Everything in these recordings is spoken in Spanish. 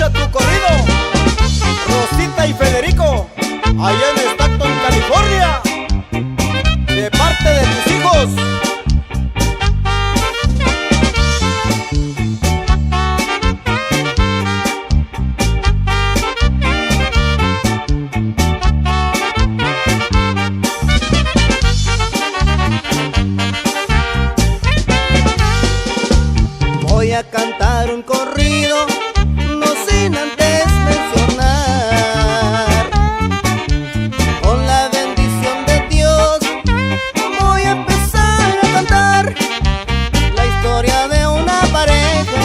escucha tu corrido, Rosita y Federico, allá en Stockton, California, de parte de tus hijos. Voy a cantar un corrido, no sin antes mencionar, con la bendición de Dios, voy a empezar a cantar la historia de una pareja,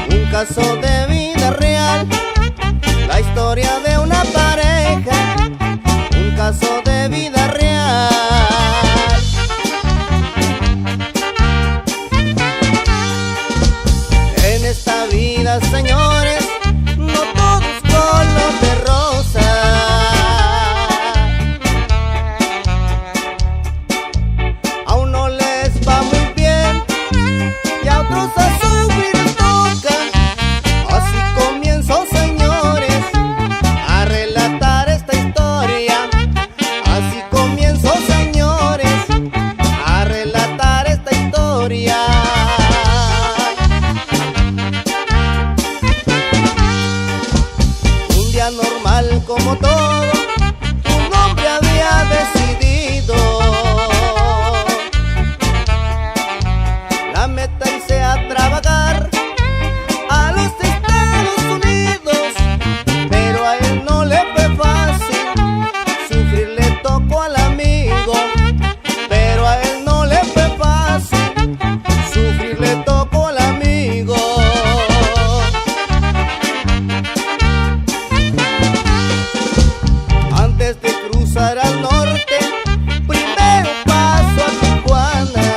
un caso de vida real. La historia de una pareja, un caso de vida real. En esta vida, señores, no todo es color de rosa. A uno les va muy bien y a otros a sufrir les toca. Así comienzo, señores, a relatar esta historia. Así comienzo, señores, a relatar esta historia. Normal como todo, un hombre había decidido la meta, irse a trabajar a los Estados Unidos, pero a él no le fue fácil, sufrir le tocó al amigo, pero a él no le fue fácil, sufrir le tocó al amigo. Antes de cruzar al norte, primero paso a Tijuana.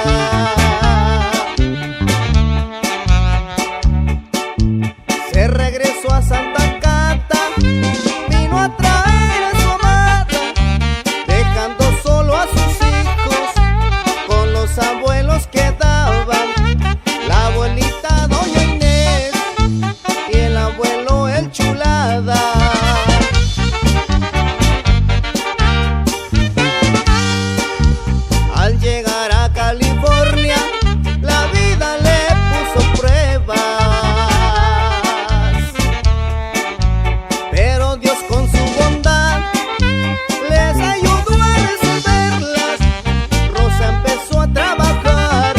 Se regresó a Santa Cata, vino a traer a su amada, dejando solo a sus hijos, con los abuelos quedaban la abuelita Doña Inés y el abuelo El Chulada. Al llegar a California, la vida le puso pruebas, pero Dios con su bondad les ayudó a resolverlas. Rosa empezó a trabajar,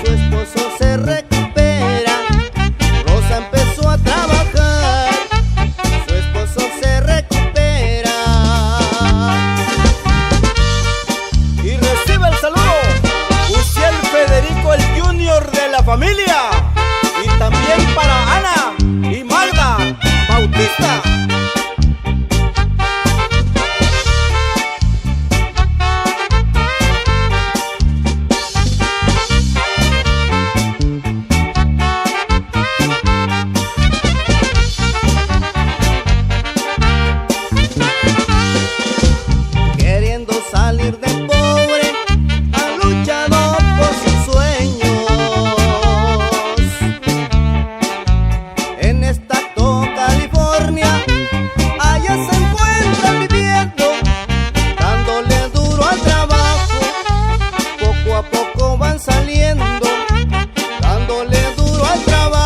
su esposo se recupera. Rosa empezó a trabajar, su esposo se recupera. Y recibe el saludo, Uciel Federico, el Junior de la familia. Y también para Ana y Magda Bautista. Queriendo salir de pobre, ha luchado por sus sueños. En Stockton, California, allá se encuentran viviendo, dándole duro al trabajo. Poco a poco van saliendo, dándole duro al trabajo.